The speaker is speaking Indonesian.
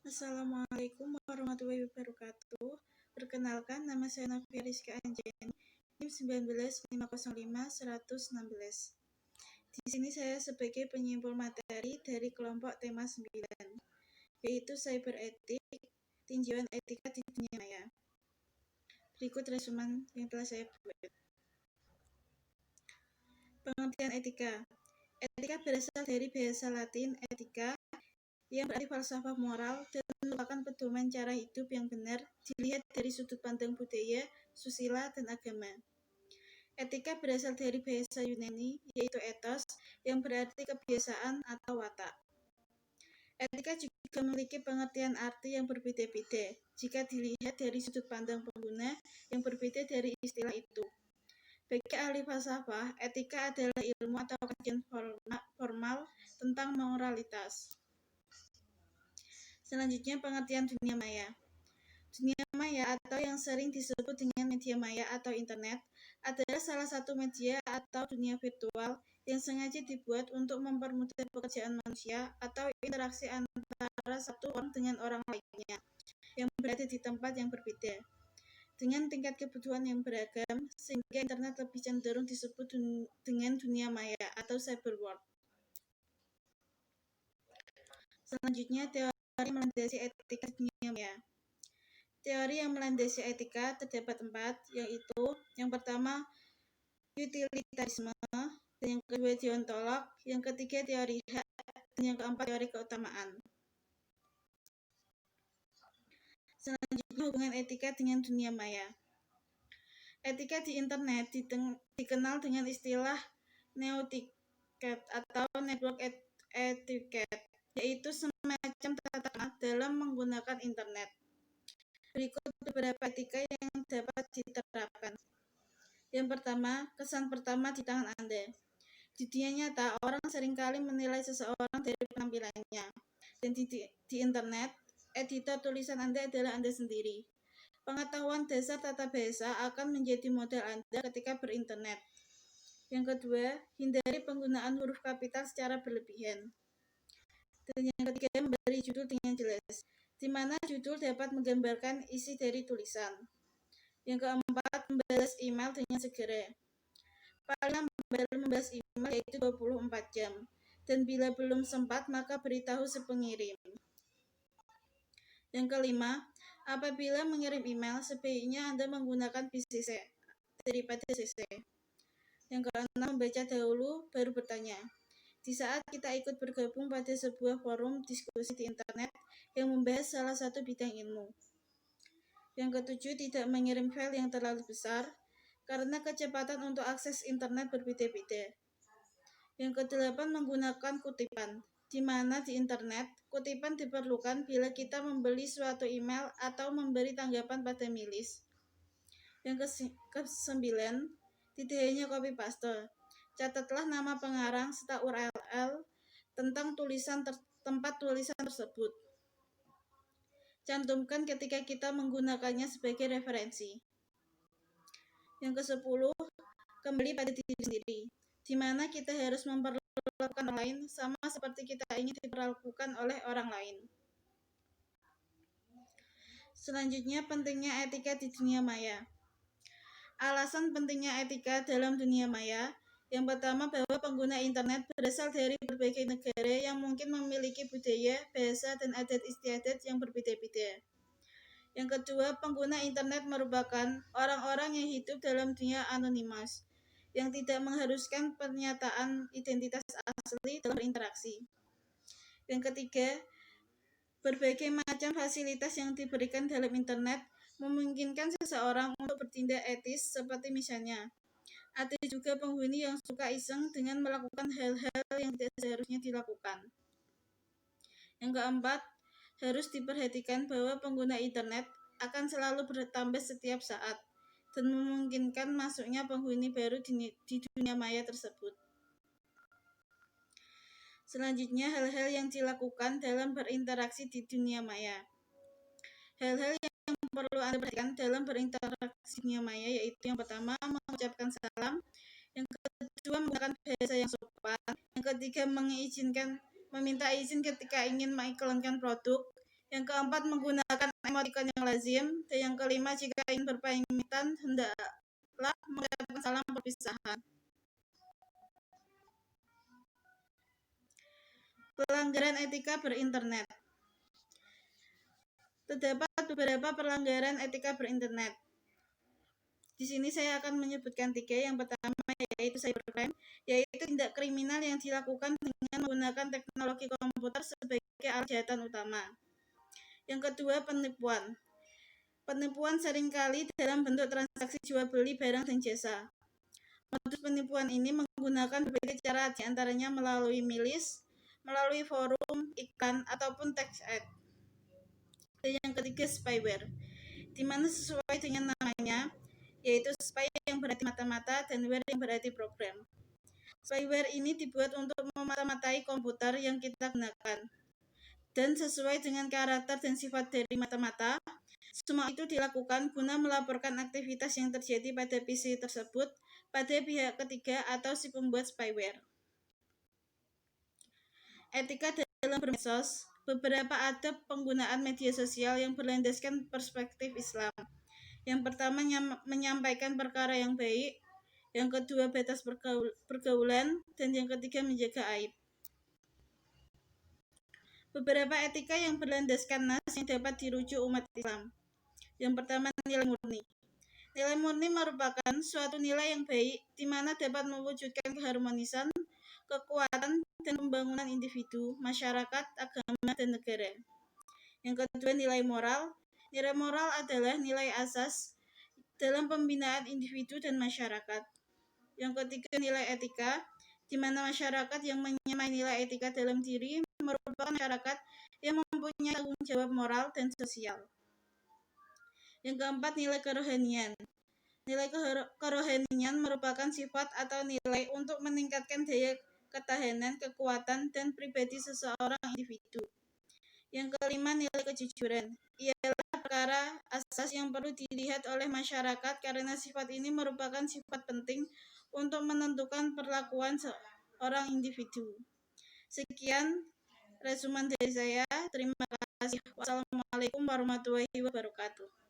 Assalamualaikum warahmatullahi wabarakatuh. Perkenalkan, nama saya Novia Rizka Anjani, NIM 19505-116. Di sini saya sebagai penyimpul materi dari kelompok tema 9, yaitu cyber etik, tinjauan etika di dunia maya. Berikut resumen yang telah saya buat. Pengertian etika. Etika berasal dari bahasa Latin etika yang berarti falsafah moral dan merupakan pedoman cara hidup yang benar dilihat dari sudut pandang budaya, susila, dan agama. Etika berasal dari bahasa Yunani, yaitu ethos, yang berarti kebiasaan atau watak. Etika juga memiliki pengertian arti yang berbeda-beda jika dilihat dari sudut pandang pengguna yang berbeda dari istilah itu. Bagi ahli falsafah, etika adalah ilmu atau kajian formal tentang moralitas. Selanjutnya, pengertian dunia maya. Dunia maya atau yang sering disebut dengan media maya atau internet adalah salah satu media atau dunia virtual yang sengaja dibuat untuk mempermudah pekerjaan manusia atau interaksi antara satu orang dengan orang lainnya yang berada di tempat yang berbeda. Dengan tingkat kebutuhan yang beragam, sehingga internet lebih cenderung disebut dengan dunia maya atau cyber world. Selanjutnya, teori melandasi etika dunia maya. Teori yang melandasi etika terdapat 4, yaitu yang pertama utilitarisme, dan yang kedua deontolog, yang ketiga teori hak, dan yang keempat teori keutamaan. Selanjutnya, hubungan etika dengan dunia maya. Etika di internet dikenal dengan istilah neoetiquette atau network etiquette, yaitu semacam tata krama dalam menggunakan internet. Berikut beberapa etika yang dapat diterapkan. Yang pertama, kesan pertama di tangan Anda. Di dunia nyata, orang seringkali menilai seseorang dari penampilannya. Dan di internet, editor tulisan Anda adalah Anda sendiri. Pengetahuan dasar tata bahasa akan menjadi modal Anda ketika berinternet. Yang kedua, hindari penggunaan huruf kapital secara berlebihan. Dan yang ketiga, memberi judul dengan jelas, di mana judul dapat menggambarkan isi dari tulisan. Yang keempat, membalas email dengan segera. Paling lambat membalas email yaitu 24 jam. Dan bila belum sempat, maka beritahu si pengirim. Yang kelima, apabila mengirim email, sebaiknya Anda menggunakan BCC daripada CC. Yang keenam, membaca dahulu, baru bertanya. Di saat kita ikut bergabung pada sebuah forum diskusi di internet yang membahas salah satu bidang ilmu. Yang ketujuh, tidak mengirim file yang terlalu besar, karena kecepatan untuk akses internet berbeda-beda. Yang kedelapan, menggunakan kutipan, di mana di internet, kutipan diperlukan bila kita membeli suatu email atau memberi tanggapan pada milis. Yang kesembilan, tidak hanya copy paste. Catatlah nama pengarang serta URL tentang tempat tulisan tersebut. Cantumkan ketika kita menggunakannya sebagai referensi. Yang ke-10, kembali pada diri sendiri, di mana kita harus memperlakukan orang lain sama seperti kita ingin diperlakukan oleh orang lain. Selanjutnya, pentingnya etika di dunia maya. Alasan pentingnya etika dalam dunia maya, yang pertama bahwa pengguna internet berasal dari berbagai negara yang mungkin memiliki budaya, bahasa, dan adat istiadat yang berbeda-beda. Yang kedua, pengguna internet merupakan orang-orang yang hidup dalam dunia anonimus, yang tidak mengharuskan pernyataan identitas asli dalam berinteraksi. Yang ketiga, berbagai macam fasilitas yang diberikan dalam internet memungkinkan seseorang untuk bertindak etis, seperti misalnya, ada juga penghuni yang suka iseng dengan melakukan hal-hal yang tidak seharusnya dilakukan. Yang keempat, harus diperhatikan bahwa pengguna internet akan selalu bertambah setiap saat dan memungkinkan masuknya penghuni baru di dunia maya tersebut. Selanjutnya, hal-hal yang dilakukan dalam berinteraksi di dunia maya. Hal-hal yang perlu Anda perhatikan dalam berinteraksi dunia maya yaitu yang pertama, mengucapkan salam, yang kedua, menggunakan bahasa yang sopan, yang ketiga, meminta izin ketika ingin mengiklankan produk, Yang keempat, menggunakan emotikon yang lazim. Dan yang kelima, jika ingin berpamitan, hendaklah mengucapkan salam perpisahan. Pelanggaran etika berinternet. Terdapat beberapa pelanggaran etika berinternet. Di sini saya akan menyebutkan 3. Yang pertama yaitu cybercrime, yaitu tindak kriminal yang dilakukan dengan menggunakan teknologi komputer sebagai alat kejahatan utama. Yang kedua, penipuan. Penipuan seringkali dalam bentuk transaksi jual beli barang dan jasa. Modus penipuan ini menggunakan berbagai cara, diantaranya melalui milis, melalui forum, iklan, ataupun text ad. Dan yang ketiga, spyware, di mana sesuai dengan namanya, yaitu spy yang berarti mata-mata dan ware yang berarti program. Spyware ini dibuat untuk memata-matai komputer yang kita gunakan. Dan sesuai dengan karakter dan sifat dari mata-mata, semua itu dilakukan guna melaporkan aktivitas yang terjadi pada PC tersebut pada pihak ketiga atau si pembuat spyware. Etika dalam bermedsos. Beberapa adab penggunaan media sosial yang berlandaskan perspektif Islam. Yang pertama, menyampaikan perkara yang baik. Yang kedua, batas pergaulan. Dan yang ketiga, menjaga aib. Beberapa etika yang berlandaskan nas yang dapat dirujuk umat Islam. Yang pertama, nilai murni. Nilai murni merupakan suatu nilai yang baik, di mana dapat mewujudkan keharmonisan, kekuatan, dan pembangunan individu, masyarakat, agama, dan negara. Yang kedua, nilai moral. Nilai moral adalah nilai asas dalam pembinaan individu dan masyarakat. Yang ketiga, nilai etika, di mana masyarakat yang menyamai nilai etika dalam diri merupakan masyarakat yang mempunyai tanggung jawab moral dan sosial. Yang keempat, nilai kerohanian. Nilai kerohanian merupakan sifat atau nilai untuk meningkatkan daya ketahanan, kekuatan, dan pribadi seseorang individu. Yang kelima, nilai kejujuran. Ialah perkara asas yang perlu dilihat oleh masyarakat karena sifat ini merupakan sifat penting untuk menentukan perlakuan seorang individu. Sekian resumen dari saya. Terima kasih. Wassalamualaikum warahmatullahi wabarakatuh.